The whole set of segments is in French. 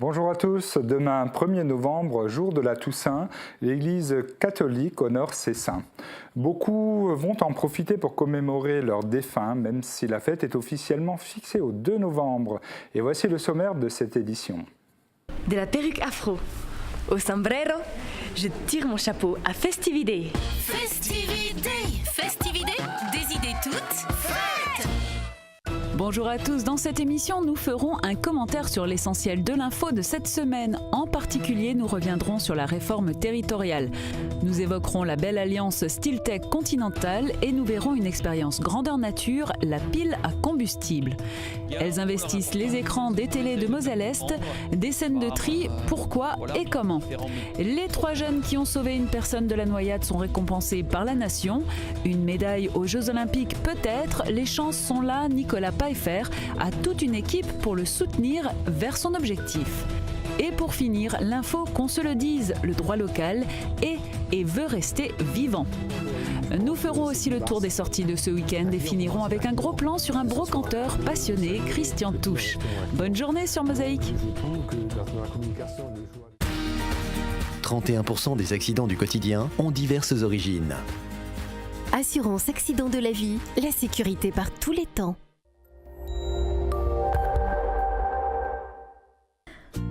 Bonjour à tous. Demain, 1er novembre, jour de la Toussaint, l'Église catholique honore ses saints. Beaucoup vont en profiter pour commémorer leurs défunts, même si la fête est officiellement fixée au 2 novembre. Et voici le sommaire de cette édition. De la perruque afro au sombrero, je tire mon chapeau à Festivité. Festivité, festivité, des idées toutes faites. Bonjour à tous, dans cette émission nous ferons un commentaire sur l'essentiel de l'info de cette semaine. En particulier, nous reviendrons sur la réforme territoriale. Nous évoquerons la belle alliance Styltech Continental et nous verrons une expérience grandeur nature, la pile à combustible. Elles investissent les écrans des télés de Moselle-Est, des scènes de tri, pourquoi et comment. Les 3 jeunes qui ont sauvé une personne de la noyade sont récompensés par la nation. Une médaille aux Jeux Olympiques peut-être, les chances sont là, Nicolas Pfeiffer a toute une équipe pour le soutenir vers son objectif. Et pour finir, l'info qu'on se le dise, le droit local est et veut rester vivant. Nous ferons aussi le tour des sorties de ce week-end et finirons avec un gros plan sur un brocanteur passionné, Christian Touche. Bonne journée sur Mosaïque. 31% des accidents du quotidien ont diverses origines. Assurance accident de la vie, la sécurité par tous les temps.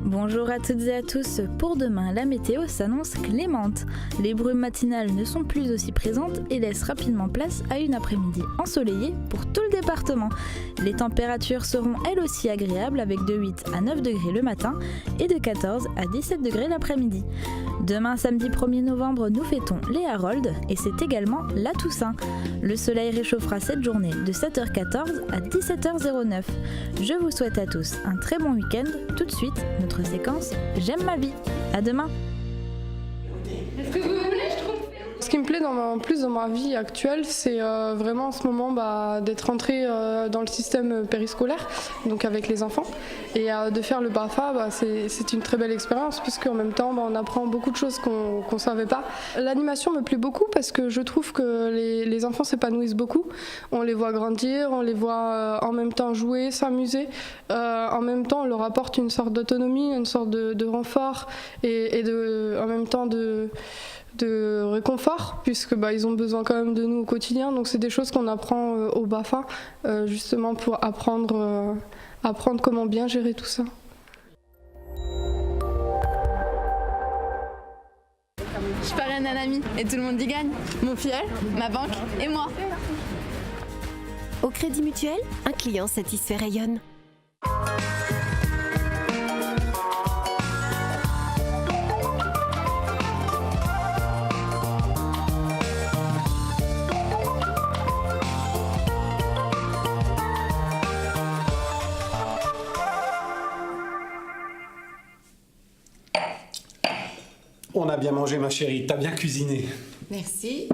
Bonjour à toutes et à tous, pour demain la météo s'annonce clémente. Les brumes matinales ne sont plus aussi présentes et laissent rapidement place à une après-midi ensoleillée pour tout le département. Les températures seront elles aussi agréables avec de 8 à 9 degrés le matin et de 14 à 17 degrés l'après-midi. Demain samedi 1er novembre nous fêtons les Harolds et c'est également la Toussaint. Le soleil réchauffera cette journée de 7h14 à 17h09. Je vous souhaite à tous un très bon week-end. Tout de suite, notre séquence J'aime ma vie. À demain. Ce qui me plaît dans ma vie actuelle, c'est vraiment en ce moment d'être rentrée dans le système périscolaire, donc avec les enfants, et de faire le BAFA, c'est une très belle expérience puisqu'en même temps on apprend beaucoup de choses qu'on ne savait pas. L'animation me plaît beaucoup parce que je trouve que les enfants s'épanouissent beaucoup. On les voit grandir, on les voit en même temps jouer, s'amuser. En même temps on leur apporte une sorte d'autonomie, une sorte de renfort et en même temps de réconfort puisque ils ont besoin quand même de nous au quotidien, donc c'est des choses qu'on apprend au BAFA justement pour apprendre comment bien gérer tout ça. Je parraine un ami et tout le monde y gagne. Mon filleul, ma banque et moi. Au Crédit Mutuel, un client satisfait rayonne. On a bien mangé, ma chérie. T'as bien cuisiné. Merci.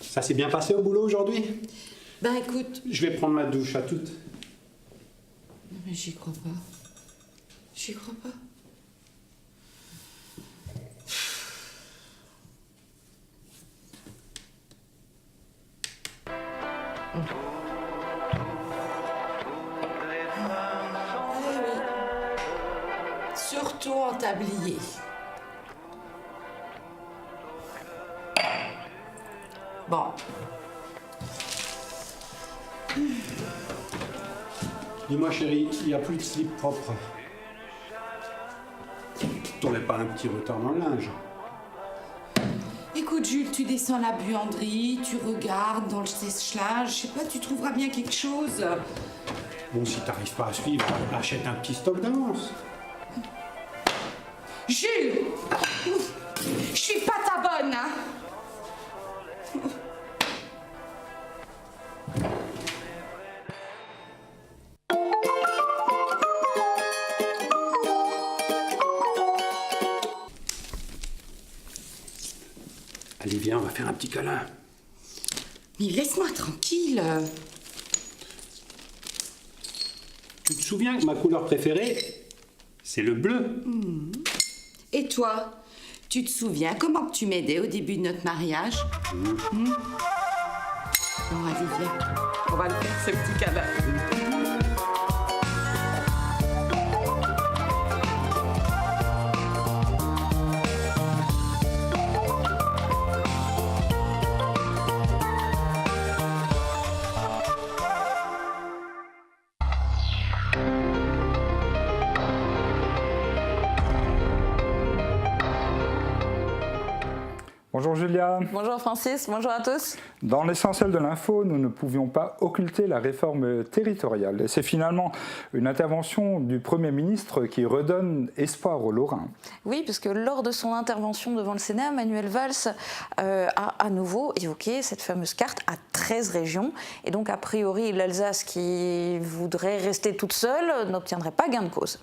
Ça s'est bien passé au boulot aujourd'hui? Écoute... Je vais prendre ma douche, à toutes. Mais j'y crois pas. J'y crois pas. Surtout en tablier. Bon. Dis-moi, chérie, il n'y a plus de slip propre. T'aurais pas un petit retard dans le linge? Écoute, Jules, tu descends la buanderie, tu regardes dans le sèche-linge, je sais pas, tu trouveras bien quelque chose. Bon, si t'arrives pas à suivre, achète un petit stock d'avance. Jules! Je suis pas ta bonne, hein? Allez, viens, on va faire un petit câlin. Mais laisse-moi tranquille. Tu te souviens que ma couleur préférée, c'est le bleu? Et toi, tu te souviens comment tu m'aidais au début de notre mariage? Bon, allez, viens. On va le faire, ce petit câlin. Bonjour Julia. Bonjour Francis, bonjour à tous. Dans l'essentiel de l'info, nous ne pouvions pas occulter la réforme territoriale. Et c'est finalement une intervention du Premier ministre qui redonne espoir aux Lorrains. Oui, puisque lors de son intervention devant le Sénat, Manuel Valls a à nouveau évoqué cette fameuse carte à 13 régions. Et donc a priori, l'Alsace qui voudrait rester toute seule n'obtiendrait pas gain de cause.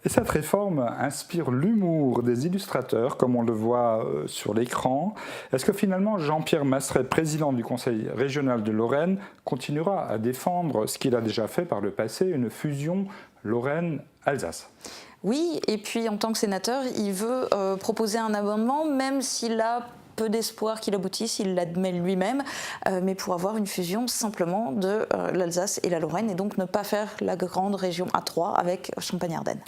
Et cette réforme inspire l'humour des illustrateurs, comme on le voit sur l'écran. Est-ce que finalement Jean-Pierre Masseret, président du Conseil régional de Lorraine, continuera à défendre ce qu'il a déjà fait par le passé, une fusion Lorraine-Alsace ? Oui, et puis en tant que sénateur, il veut proposer un amendement, même s'il a peu d'espoir qu'il aboutisse, il l'admet lui-même, mais pour avoir une fusion simplement de l'Alsace et la Lorraine, et donc ne pas faire la grande région A3 avec Champagne-Ardenne.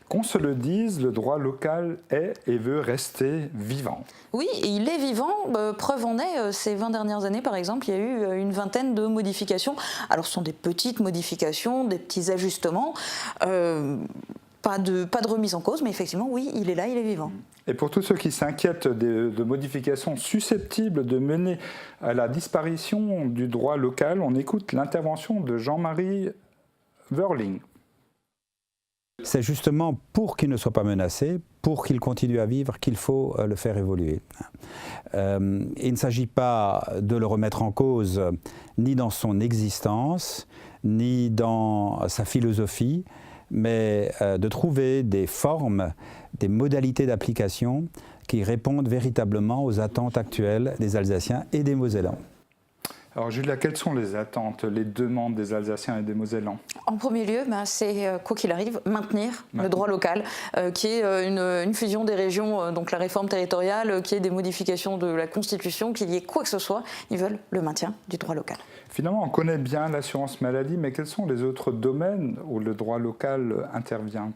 Qu'on se le dise, le droit local est et veut rester vivant. Oui, et il est vivant. Preuve en est, ces 20 dernières années, par exemple, il y a eu une vingtaine de modifications. Alors, ce sont des petites modifications, des petits ajustements. Pas de remise en cause, mais effectivement, oui, il est là, il est vivant. Et pour tous ceux qui s'inquiètent de modifications susceptibles de mener à la disparition du droit local, on écoute l'intervention de Jean-Marie Wörling. C'est justement pour qu'il ne soit pas menacé, pour qu'il continue à vivre, qu'il faut le faire évoluer. Il ne s'agit pas de le remettre en cause ni dans son existence, ni dans sa philosophie, mais de trouver des formes, des modalités d'application qui répondent véritablement aux attentes actuelles des Alsaciens et des Mosellans. Alors Julia, quelles sont les attentes, les demandes des Alsaciens et des Mosellans ? En premier lieu, c'est, quoi qu'il arrive, maintenir le droit local, qui est une fusion des régions, donc la réforme territoriale, qui est des modifications de la Constitution, qu'il y ait quoi que ce soit, ils veulent le maintien du droit local. Finalement, on connaît bien l'assurance maladie, mais quels sont les autres domaines où le droit local intervient ?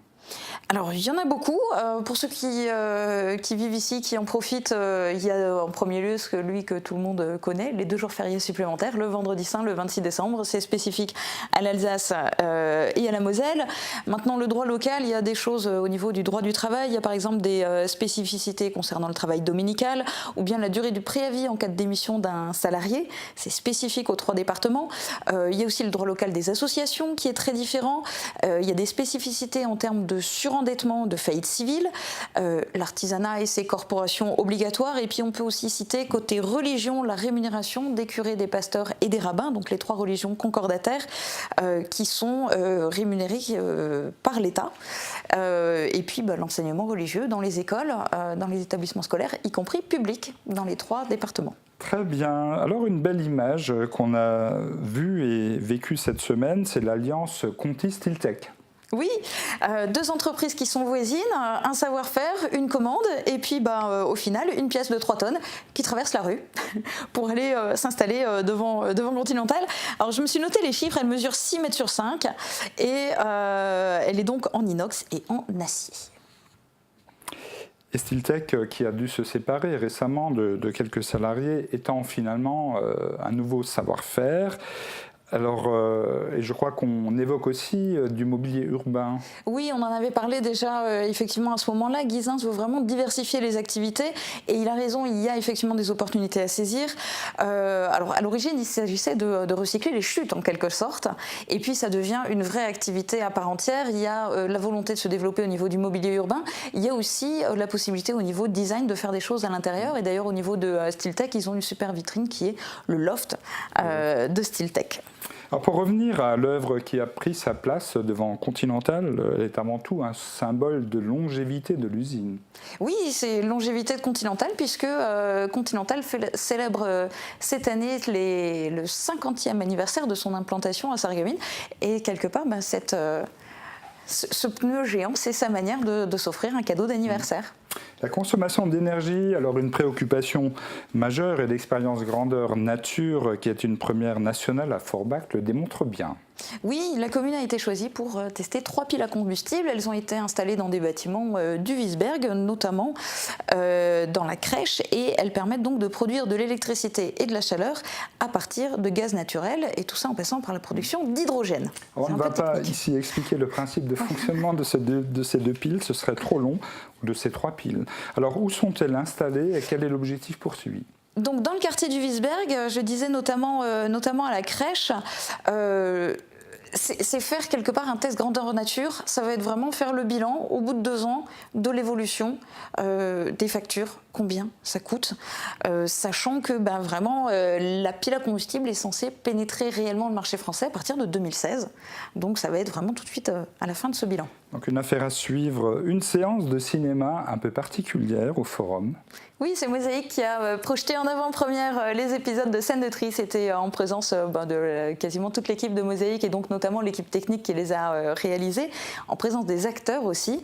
Alors, il y en a beaucoup. Pour ceux qui vivent ici, qui en profitent, il y a en premier lieu celui que tout le monde connaît, les 2 jours fériés supplémentaires, le vendredi saint, le 26 décembre. C'est spécifique à l'Alsace et à la Moselle. Maintenant, le droit local, il y a des choses au niveau du droit du travail. Il y a par exemple des spécificités concernant le travail dominical ou bien la durée du préavis en cas de démission d'un salarié. C'est spécifique aux 3 départements. Il y a aussi le droit local des associations qui est très différent. Il y a des spécificités en termes de surendettement, de faillite civile, l'artisanat et ses corporations obligatoires. Et puis on peut aussi citer côté religion la rémunération des curés, des pasteurs et des rabbins, donc les 3 religions concordataires qui sont rémunérées par l'État. Et puis l'enseignement religieux dans les écoles, dans les établissements scolaires, y compris publics, dans les 3 départements. Très bien. Alors une belle image qu'on a vue et vécue cette semaine, c'est l'alliance Conti-Stiltech. Oui, 2 entreprises qui sont voisines, un savoir-faire, une commande, et puis au final, une pièce de 3 tonnes qui traverse la rue pour aller s'installer devant Continental. Alors je me suis noté les chiffres, elle mesure 6 mètres sur 5 et elle est donc en inox et en acier. Et Stiltech qui a dû se séparer récemment de quelques salariés, étant finalement un nouveau savoir-faire. Alors, et je crois qu'on évoque aussi du mobilier urbain. Oui, on en avait parlé déjà effectivement à ce moment-là. Guizins veut vraiment diversifier les activités et il a raison, il y a effectivement des opportunités à saisir. Alors à l'origine, il s'agissait de recycler les chutes en quelque sorte et puis ça devient une vraie activité à part entière. Il y a la volonté de se développer au niveau du mobilier urbain. Il y a aussi la possibilité au niveau design de faire des choses à l'intérieur et d'ailleurs au niveau de Stiltech, ils ont une super vitrine qui est le loft de Stiltech. Alors pour revenir à l'œuvre qui a pris sa place devant Continental, elle est avant tout un symbole de longévité de l'usine. Oui, c'est longévité de Continental puisque Continental célèbre cette année le 50e anniversaire de son implantation à Sarreguemines et quelque part ce pneu géant, c'est sa manière de s'offrir un cadeau d'anniversaire. La consommation d'énergie, alors une préoccupation majeure, et l'expérience grandeur nature, qui est une première nationale à Forbach, le démontre bien. Oui, la commune a été choisie pour tester 3 piles à combustible. Elles ont été installées dans des bâtiments du Wiesberg, notamment dans la crèche, et elles permettent donc de produire de l'électricité et de la chaleur à partir de gaz naturel, et tout ça en passant par la production d'hydrogène. On ne va pas ici expliquer le principe de fonctionnement de ces deux piles, ce serait trop long, de ces 3 piles. Alors où sont-elles installées et quel est l'objectif poursuivi ? Donc dans le quartier du Wiesberg, je disais notamment à la crèche, c'est faire quelque part un test grandeur nature. Ça va être vraiment faire le bilan au bout de 2 ans de l'évolution des factures, combien ça coûte, sachant que vraiment la pile à combustible est censée pénétrer réellement le marché français à partir de 2016. Donc ça va être vraiment tout de suite à la fin de ce bilan. Donc une affaire à suivre, une séance de cinéma un peu particulière au Forum. Oui, c'est Mosaïque qui a projeté en avant-première les épisodes de Scène de tri. C'était en présence de quasiment toute l'équipe de Mosaïque et donc notamment l'équipe technique qui les a réalisés, en présence des acteurs aussi.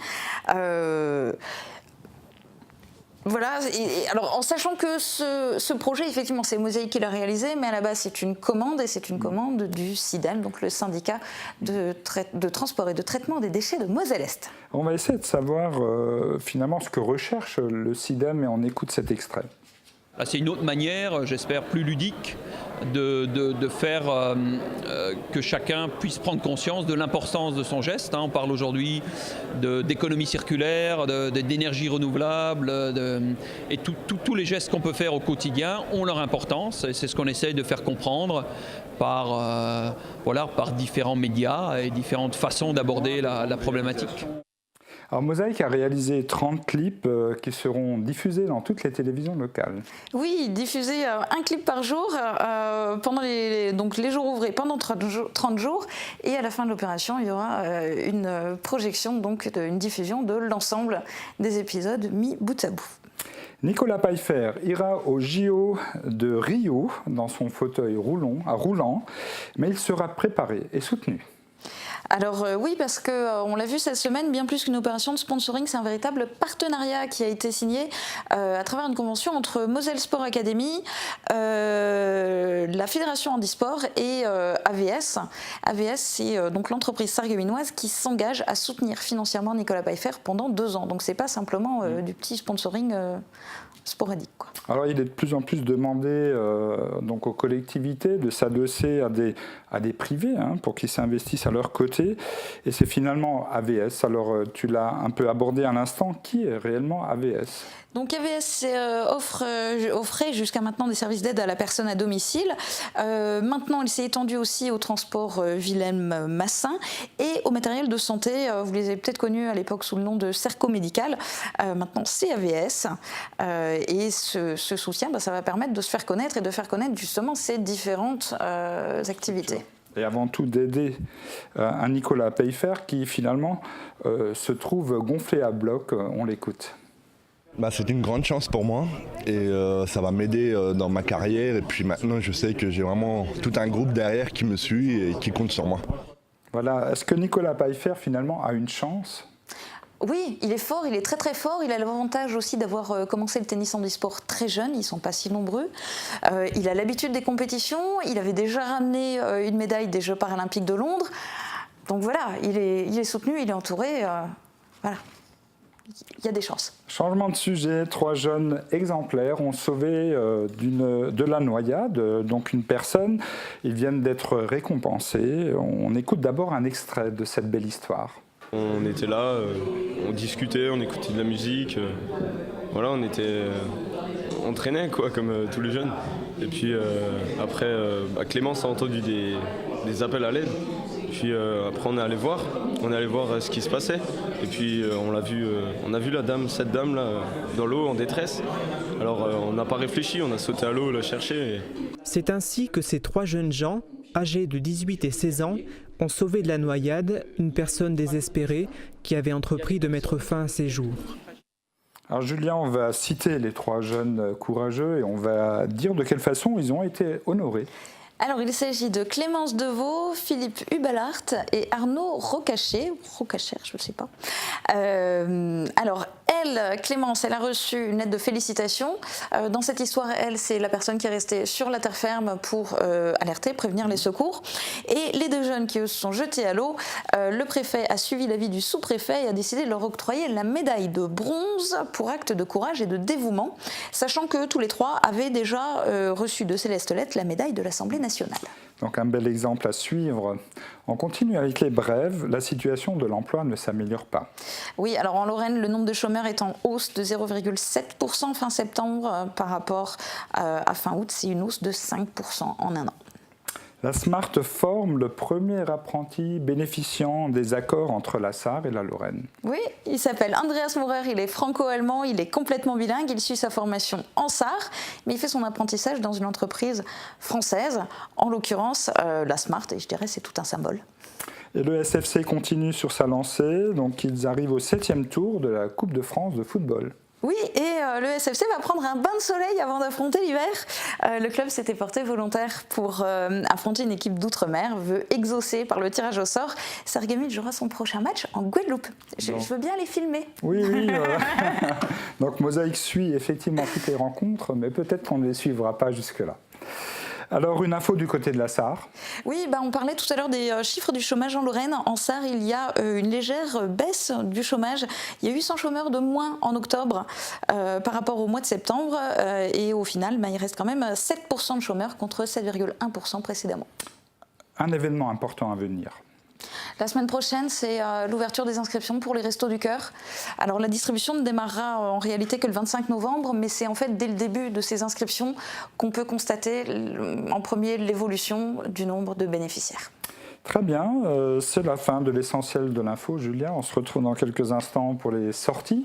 Voilà, et alors en sachant que ce projet, effectivement, c'est Mosaïque qui l'a réalisé, mais à la base c'est une commande, et c'est une commande du SIDEM, donc le syndicat de transport et de traitement des déchets de Moselle-Est. On va essayer de savoir finalement ce que recherche le SIDEM, et on écoute cet extrait. C'est une autre manière, j'espère plus ludique, de faire que chacun puisse prendre conscience de l'importance de son geste. On parle aujourd'hui d'économie circulaire, d'énergie renouvelable, et tous les gestes qu'on peut faire au quotidien ont leur importance, et c'est ce qu'on essaye de faire comprendre par différents médias et différentes façons d'aborder la problématique. Alors Mosaïque a réalisé 30 clips qui seront diffusés dans toutes les télévisions locales. Oui, diffusé un clip par jour pendant les jours ouvrés pendant 30 jours, et à la fin de l'opération, il y aura une projection, donc une diffusion de l'ensemble des épisodes mis bout à bout. Nicolas Pfeiffer ira au JO de Rio dans son fauteuil roulant, mais il sera préparé et soutenu. Alors oui, parce qu'on l'a vu cette semaine, bien plus qu'une opération de sponsoring, c'est un véritable partenariat qui a été signé à travers une convention entre Moselle Sport Academy, la Fédération Handisport et AVS. AVS, c'est donc l'entreprise sarregueminoise qui s'engage à soutenir financièrement Nicolas Pfeiffer pendant 2 ans. Donc c'est pas simplement du petit sponsoring sporadique, quoi. Alors il est de plus en plus demandé donc aux collectivités de s'adosser à des privés pour qu'ils s'investissent à leur côté, et c'est finalement AVS. Alors tu l'as un peu abordé à l'instant, qui est réellement AVS ? Donc AVS offrait jusqu'à maintenant des services d'aide à la personne à domicile. Maintenant, il s'est étendu aussi au transport Wilhelm-Massin et au matériel de santé. Vous les avez peut-être connus à l'époque sous le nom de Serco Médical. Maintenant, c'est AVS. Et ce soutien, ça va permettre de se faire connaître et de faire connaître justement ces différentes activités. Et avant tout d'aider un Nicolas Pfeiffer qui finalement se trouve gonflé à bloc. On l'écoute. C'est une grande chance pour moi, et ça va m'aider dans ma carrière, et puis maintenant je sais que j'ai vraiment tout un groupe derrière qui me suit et qui compte sur moi. Voilà, est-ce que Nicolas Pfeiffer finalement a une chance ? Oui, il est fort, il est très très fort. Il a l'avantage aussi d'avoir commencé le tennis handisport très jeune, ils ne sont pas si nombreux. Il a l'habitude des compétitions, il avait déjà ramené une médaille des Jeux paralympiques de Londres. Donc voilà, il est soutenu, il est entouré, voilà. Il y a des chances. Changement de sujet, 3 jeunes exemplaires ont sauvé de la noyade, donc une personne. Ils viennent d'être récompensés. On écoute d'abord un extrait de cette belle histoire. On était là, on discutait, on écoutait de la musique. Voilà, on traînait quoi, comme tous les jeunes. Et puis après, Clémence a entendu des appels à l'aide. Puis après on est allé voir ce qui se passait, et puis on a vu cette dame là dans l'eau en détresse. Alors on n'a pas réfléchi, on a sauté à l'eau la chercher. C'est ainsi que ces 3 jeunes gens, âgés de 18 et 16 ans, ont sauvé de la noyade une personne désespérée qui avait entrepris de mettre fin à ses jours. Alors Julien, on va citer les 3 jeunes courageux et on va dire de quelle façon ils ont été honorés. Alors, il s'agit de Clémence Deveau, Philippe Hubelart et Arnaud Rocacher, je ne sais pas. Alors, elle, Clémence, elle a reçu une lettre de félicitations. Dans cette histoire, elle, c'est la personne qui est restée sur la terre ferme pour alerter, prévenir les secours. Et les deux jeunes qui, eux, se sont jetés à l'eau, le préfet a suivi l'avis du sous-préfet et a décidé de leur octroyer la médaille de bronze pour acte de courage et de dévouement, sachant que tous les trois avaient déjà reçu de Céleste Lettre la médaille de l'Assemblée nationale. Donc un bel exemple à suivre. On continue avec les brèves. La situation de l'emploi ne s'améliore pas. Oui, alors en Lorraine, le nombre de chômeurs est en hausse de 0,7% fin septembre par rapport à fin août. C'est une hausse de 5% en un an. La Smart forme le premier apprenti bénéficiant des accords entre la Sarre et la Lorraine. Oui, il s'appelle Andreas Maurer, il est franco-allemand, il est complètement bilingue, il suit sa formation en Sarre, mais il fait son apprentissage dans une entreprise française, en l'occurrence la Smart, et je dirais c'est tout un symbole. Et le SFC continue sur sa lancée, donc ils arrivent au 7e tour de la Coupe de France de football. Oui, et le SFC va prendre un bain de soleil avant d'affronter l'hiver. Le club s'était porté volontaire pour affronter une équipe d'outre-mer, veut exaucer par le tirage au sort. Sarreguemines jouera son prochain match en Guadeloupe. Je veux bien les filmer. Oui. Donc Mosaïque suit effectivement toutes les rencontres, mais peut-être qu'on ne les suivra pas jusque-là. Alors, une info du côté de la Sarre. Oui, on parlait tout à l'heure des chiffres du chômage en Lorraine. En Sarre, il y a une légère baisse du chômage. Il y a 800 chômeurs de moins en octobre par rapport au mois de septembre. Et au final, il reste quand même 7% de chômeurs contre 7,1% précédemment. Un événement important à venir. La semaine prochaine, c'est l'ouverture des inscriptions pour les Restos du Cœur. Alors la distribution ne démarrera en réalité que le 25 novembre, mais c'est en fait dès le début de ces inscriptions qu'on peut constater en premier l'évolution du nombre de bénéficiaires. Très bien, c'est la fin de l'essentiel de l'info, Julia. On se retrouve dans quelques instants pour les sorties.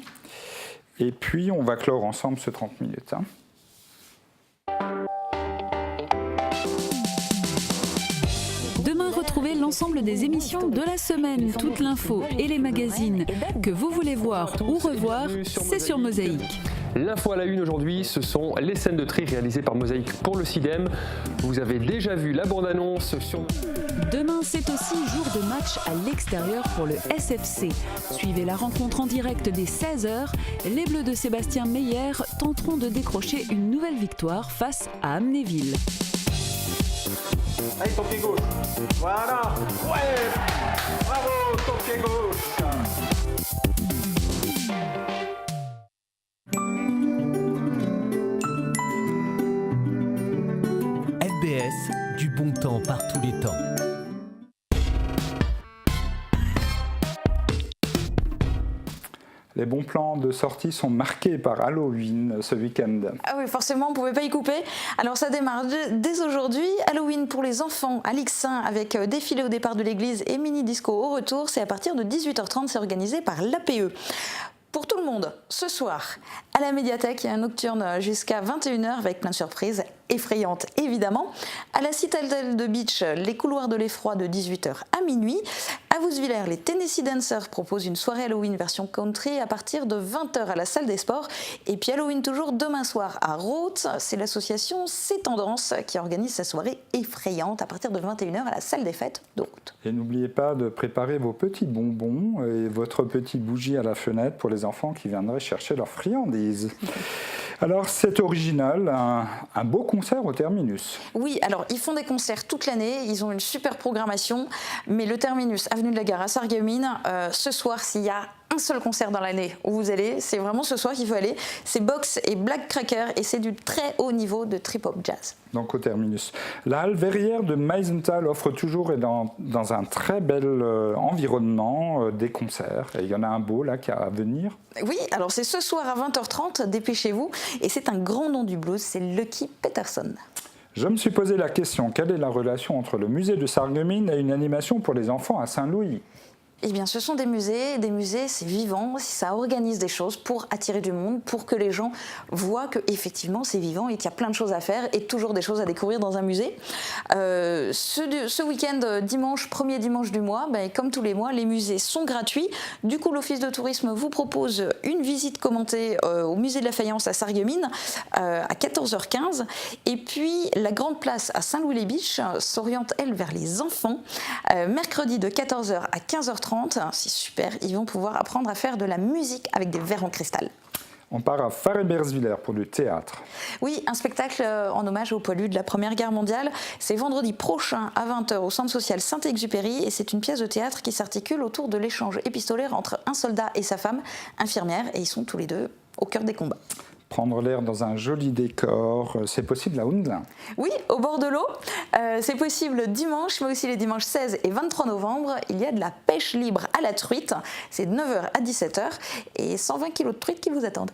Et puis on va clore ensemble ce 30 minutes. Retrouvez l'ensemble des émissions de la semaine, toute l'info et les magazines que vous voulez voir ou revoir, c'est sur Mosaïque. L'info à la une aujourd'hui, ce sont les scènes de tri réalisées par Mosaïque pour le CIDEM. Vous avez déjà vu la bande-annonce sur... Demain, c'est aussi jour de match à l'extérieur pour le SFC. Suivez la rencontre en direct dès 16h. Les Bleus de Sébastien Meyer tenteront de décrocher une nouvelle victoire face à Amnéville. Allez, ton pied gauche. Voilà. Ouais. Bravo, ton pied gauche. FBS, du bon temps par tous les temps. Les bons plans de sortie sont marqués par Halloween ce week-end. Ah oui, forcément, on ne pouvait pas y couper. Alors ça démarre dès aujourd'hui. Halloween pour les enfants à Lixin avec défilé au départ de l'église et mini-disco au retour. C'est à partir de 18h30, c'est organisé par l'APE. Pour tout le monde, ce soir, à la médiathèque, il y a un nocturne jusqu'à 21h avec plein de surprises effrayantes évidemment. À la Citadelle de Beach, les couloirs de l'effroi de 18h à minuit. À Vousvillers, les Tennessee Dancers proposent une soirée Halloween version country à partir de 20h à la salle des sports. Et puis Halloween toujours demain soir à Rothes, c'est l'association C'est Tendance qui organise sa soirée effrayante à partir de 21h à la salle des fêtes de Rothes. Et n'oubliez pas de préparer vos petits bonbons et votre petit bougie à la fenêtre pour les enfants qui viendraient chercher leurs friandises. Alors c'est original, un beau concert au Terminus. Oui, alors ils font des concerts toute l'année, ils ont une super programmation, mais le Terminus, avenue de la Gare à Sarreguemines, ce soir s'il y a un seul concert dans l'année où vous allez, c'est vraiment ce soir qu'il faut aller, c'est Box et Black Cracker et c'est du très haut niveau de trip-hop jazz. Donc au Terminus. La halle verrière de Meisenthal offre toujours et dans un très bel environnement des concerts. Et il y en a un beau là qui a à venir. Oui, alors c'est ce soir à 20h30, dépêchez-vous. Et c'est un grand nom du blues, c'est Lucky Peterson. Je me suis posé la question, quelle est la relation entre le musée de Sarreguemines et une animation pour les enfants à Saint-Louis ? Eh bien, ce sont des musées c'est vivant, ça organise des choses pour attirer du monde, pour que les gens voient qu'effectivement c'est vivant et qu'il y a plein de choses à faire et toujours des choses à découvrir dans un musée. Ce week-end, dimanche, premier dimanche du mois, comme tous les mois, les musées sont gratuits. Du coup, l'Office de tourisme vous propose une visite commentée au musée de la Faïence à Sarreguemines à 14h15. Et puis, la Grande Place à Saint-Louis-les-Biches s'oriente, elle, vers les enfants. Mercredi de 14h à 15h30. 20h30, c'est super, ils vont pouvoir apprendre à faire de la musique avec des verres en cristal. On part à Farebersviller pour du théâtre. Oui, un spectacle en hommage aux poilus de la Première Guerre mondiale. C'est vendredi prochain à 20h au Centre social Saint-Exupéry et c'est une pièce de théâtre qui s'articule autour de l'échange épistolaire entre un soldat et sa femme, infirmière, et ils sont tous les deux au cœur des combats. Prendre l'air dans un joli décor, c'est possible à Hundelin? Oui, au bord de l'eau. C'est possible dimanche, mais aussi les dimanches 16 et 23 novembre. Il y a de la pêche libre à la truite. C'est de 9h à 17h et 120 kg de truite qui vous attendent.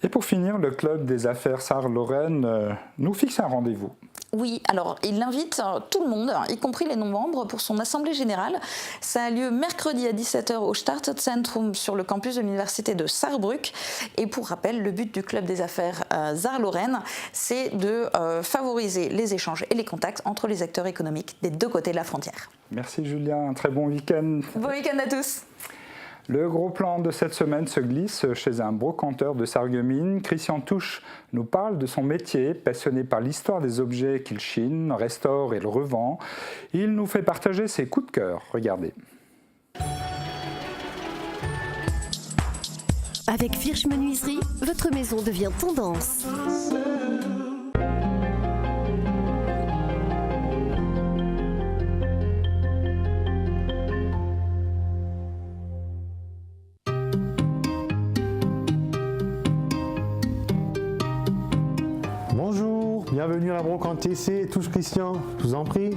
Et pour finir, le club des affaires Sarre-Lorraine nous fixe un rendez-vous. Oui, alors il invite tout le monde, y compris les non-membres, pour son assemblée générale. Ça a lieu mercredi à 17h au Starterzentrum sur le campus de l'université de Saarbrück. Et pour rappel, le but du club des affaires Sarre-Lorraine, c'est de favoriser les échanges et les contacts entre les acteurs économiques des deux côtés de la frontière. Merci Julien, un très bon week-end. Bon week-end à tous. Le gros plan de cette semaine se glisse chez un brocanteur de Sarreguemines. Christian Touche nous parle de son métier, passionné par l'histoire des objets qu'il chine, restaure et le revend. Il nous fait partager ses coups de cœur. Regardez. Avec Firsch Menuiserie, votre maison devient tendance. Bonjour, bienvenue à la brocante TC, Touche Christian, je vous en prie.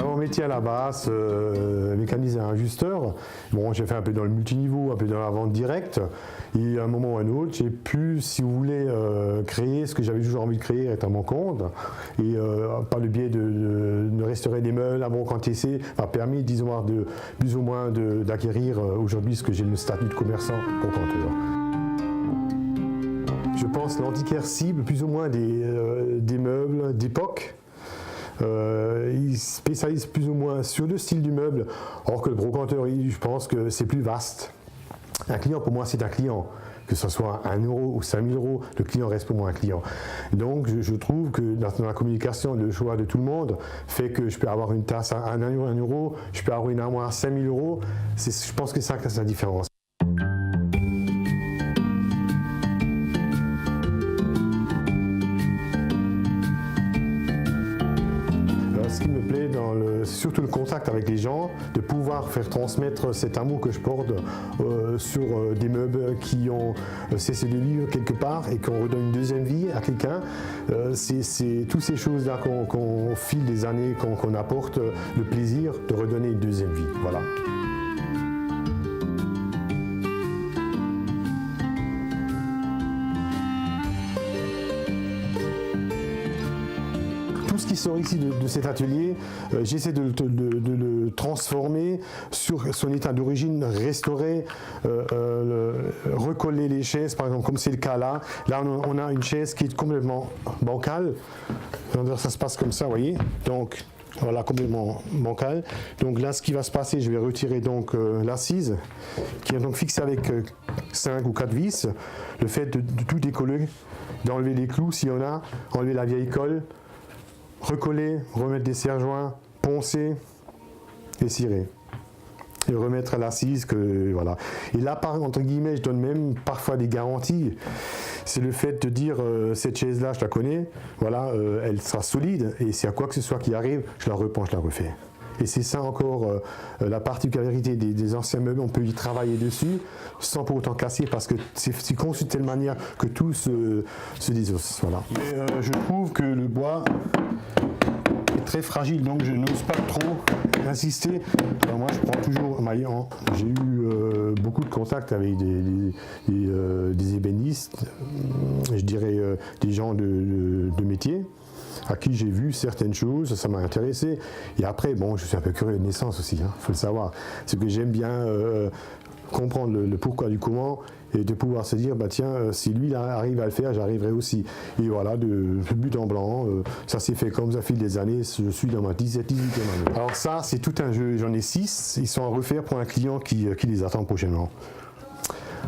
Mon métier à la base, mécanicien ajusteur. Bon, j'ai fait un peu dans le multiniveau, un peu dans la vente directe. Et à un moment ou à un autre, j'ai pu, si vous voulez, créer ce que j'avais toujours envie de créer, être à mon compte. Et par le biais de restaurer des meubles à brocante TC, m'a permis, disons, plus ou moins d'acquérir aujourd'hui ce que j'ai le statut de commerçant brocanteur. Je pense l'antiquaire cible plus ou moins des meubles d'époque. Il spécialise plus ou moins sur le style du meuble, or que le brocanteur, je pense que c'est plus vaste. Un client, pour moi, c'est un client. Que ce soit 1 euro ou 5 000 euros, le client reste pour moi un client. Donc je trouve que dans la communication, le choix de tout le monde fait que je peux avoir une tasse à 1 euro, je peux avoir une armoire à 5 000 euros. Je pense que ça c'est la différence. Ce qui me plaît, surtout le contact avec les gens, de pouvoir faire transmettre cet amour que je porte sur des meubles qui ont cessé de vivre quelque part et qu'on redonne une deuxième vie à quelqu'un. C'est toutes ces choses-là qu'on file des années, qu'on apporte le plaisir de redonner une deuxième vie. Voilà. Tout ce qui sort ici de cet atelier, j'essaie de le transformer sur son état d'origine, restaurer, recoller les chaises, par exemple, comme c'est le cas là. Là, on a une chaise qui est complètement bancale. Ça se passe comme ça, vous voyez. Donc, voilà, complètement bancale. Donc là, ce qui va se passer, je vais retirer donc l'assise, qui est donc fixée avec 5 ou 4 vis. Le fait de tout décoller, d'enlever les clous s'il y en a, enlever la vieille colle, recoller, remettre des serre-joints, poncer et cirer. Et remettre à l'assise, voilà. Et là, entre guillemets, je donne même parfois des garanties. C'est le fait de dire, cette chaise-là, je la connais, voilà, elle sera solide, et s'il y a quoi que ce soit qui arrive, je la reprends, je la refais. Et c'est ça encore la particularité des anciens meubles, on peut y travailler dessus sans pour autant casser parce que c'est conçu de telle manière que tout se désosse. Voilà. Mais je trouve que le bois est très fragile, donc je n'ose pas trop insister. Alors moi je prends toujours maillant. J'ai eu beaucoup de contacts avec des ébénistes, je dirais des gens de métier, à qui j'ai vu certaines choses, ça m'a intéressé. Et après, bon, je suis un peu curieux de naissance aussi, hein, faut le savoir. C'est que j'aime bien comprendre le pourquoi du comment et de pouvoir se dire, bah tiens, si lui arrive à le faire, j'arriverai aussi. Et voilà, de but en blanc, ça s'est fait comme ça fil des années, je suis dans ma 18e année. Alors ça, c'est tout un jeu, j'en ai 6, ils sont à refaire pour un client qui les attend prochainement.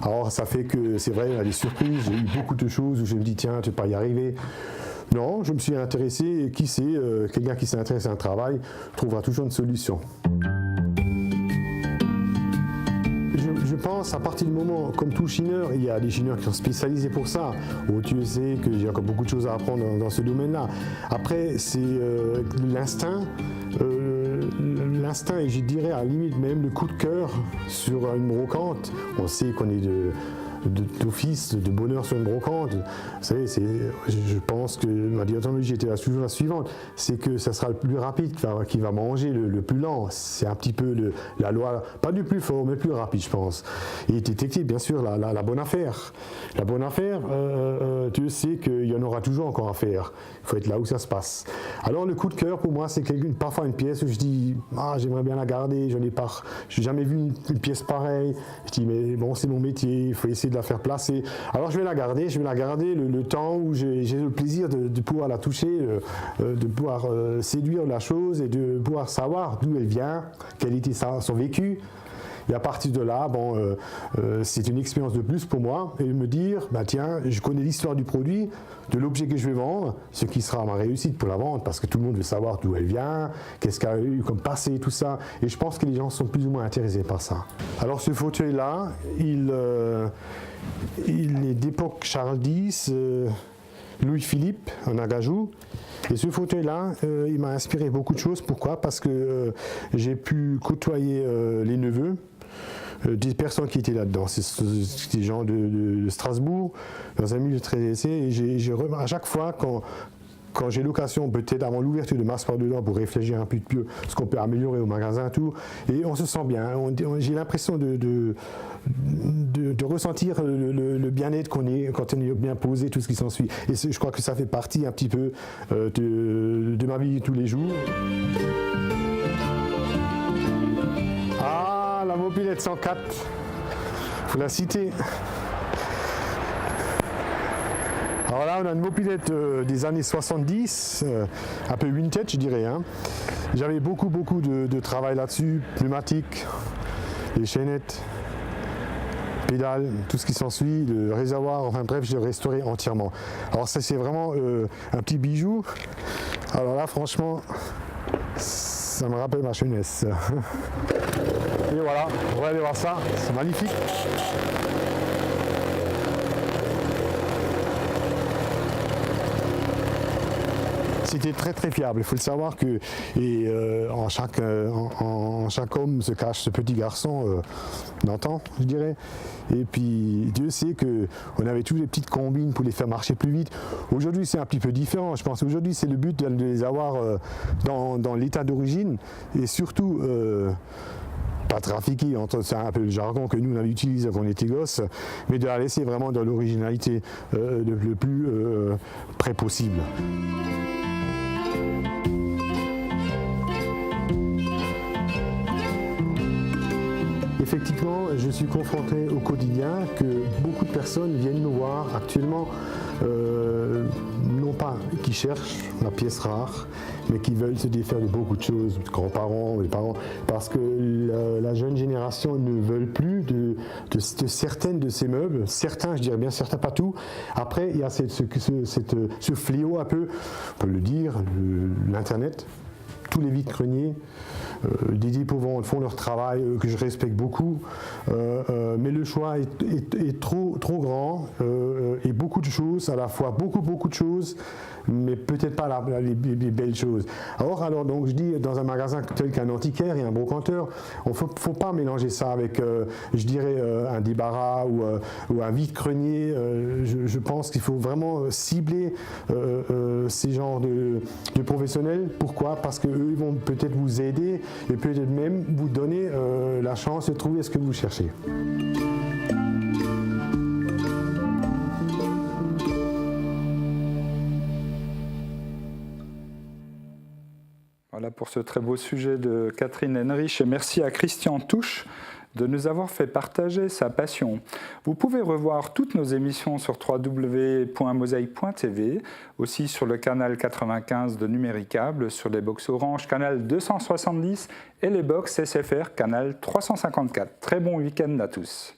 Alors ça fait que, c'est vrai, il y a des surprises, j'ai eu beaucoup de choses où je me dis, tiens, tu ne vas pas y arriver. Non, je me suis intéressé et qui sait, quelqu'un qui s'est intéressé à un travail trouvera toujours une solution. Je pense à partir du moment, comme tout chineur, il y a des chineurs qui sont spécialisés pour ça. Tu sais que j'ai encore beaucoup de choses à apprendre dans ce domaine-là. Après, c'est l'instinct. L'instinct et je dirais à la limite même le coup de cœur sur une brocante. On sait qu'on est d'office, de bonheur sur une brocante. Vous savez, je pense que ma déontologie était toujours la suivante, c'est que ça sera le plus rapide qui va manger le plus lent. C'est un petit peu la loi, pas du plus fort, mais le plus rapide, je pense. Et détecter, bien sûr, la bonne affaire. La bonne affaire, tu sais qu'il y en aura toujours encore à faire. Il faut être là où ça se passe. Alors, le coup de cœur, pour moi, c'est parfois une pièce où je dis, j'aimerais bien la garder, je n'ai jamais vu une pièce pareille. Je dis, mais bon, c'est mon métier, il faut essayer de la faire placer. Alors je vais la garder le temps où j'ai le plaisir de pouvoir la toucher, de pouvoir séduire la chose et de pouvoir savoir d'où elle vient, quel était son vécu. Et à partir de là, c'est une expérience de plus pour moi et me dire, tiens, je connais l'histoire du produit, de l'objet que je vais vendre, ce qui sera ma réussite pour la vente, parce que tout le monde veut savoir d'où elle vient, qu'est-ce qu'elle a eu comme passé, tout ça. Et je pense que les gens sont plus ou moins intéressés par ça. Alors ce fauteuil-là, il est d'époque Charles X, Louis-Philippe, en acajou. Et ce fauteuil-là, il m'a inspiré beaucoup de choses. Pourquoi ? Parce que j'ai pu côtoyer les neveux, des personnes qui étaient là-dedans. C'est des gens de Strasbourg, dans un milieu très aisé. Et à chaque fois, quand j'ai l'occasion, peut-être avant l'ouverture de Mars par dedans, pour réfléchir un peu mieux ce qu'on peut améliorer au magasin, tout, et on se sent bien. J'ai l'impression de ressentir le bien-être qu'on est quand on est bien posé, tout ce qui s'ensuit. Et je crois que ça fait partie un petit peu de ma vie de tous les jours. Ah, la mobilette 104, il faut la citer. Alors là, on a une mopilette des années 70, un peu vintage, je dirais. J'avais beaucoup de travail là-dessus, pneumatique, les chaînettes, pédales, tout ce qui s'ensuit, le réservoir, enfin bref, je l'ai restauré entièrement. Alors ça, c'est vraiment un petit bijou. Alors là, franchement, ça me rappelle ma jeunesse. Et voilà, on va aller voir ça, c'est magnifique. C'était très fiable. Il faut le savoir que en chaque homme se cache ce petit garçon d'antan, je dirais. Et puis Dieu sait qu'on avait tous les petites combines pour les faire marcher plus vite. Aujourd'hui c'est un petit peu différent. Je pense qu'aujourd'hui c'est le but de les avoir dans l'état d'origine et surtout pas trafiquer, c'est un peu le jargon que nous on avait utilisé quand on était gosses, mais de la laisser vraiment dans l'originalité le plus près possible. Effectivement, je suis confronté au quotidien que beaucoup de personnes viennent nous voir actuellement, non pas qui cherchent la pièce rare, mais qui veulent se défaire de beaucoup de choses, grands-parents, les parents, parce que la jeune génération ne veut plus de certaines de ces meubles, certains, je dirais bien certains, pas tout. Après, il y a ce fléau un peu, on peut le dire, l'Internet, tous les vides-greniers. Des dépôts font leur travail que je respecte beaucoup, mais le choix est trop grand et beaucoup de choses à la fois, beaucoup de choses, mais peut-être pas les belles choses. Alors donc je dis, dans un magasin tel qu'un antiquaire et un brocanteur, il ne faut pas mélanger ça avec, je dirais, un débarras ou un vide-grenier. Je pense qu'il faut vraiment cibler ces genres de professionnels. Pourquoi ? Parce qu'eux vont peut-être vous aider et peut-être même vous donner la chance de trouver ce que vous cherchez. Voilà pour ce très beau sujet de Catherine Henrich et merci à Christian Touche de nous avoir fait partager sa passion. Vous pouvez revoir toutes nos émissions sur www.mosaïque.tv, aussi sur le canal 95 de Numéricable, sur les box Orange canal 270 et les box SFR canal 354. Très bon week-end à tous.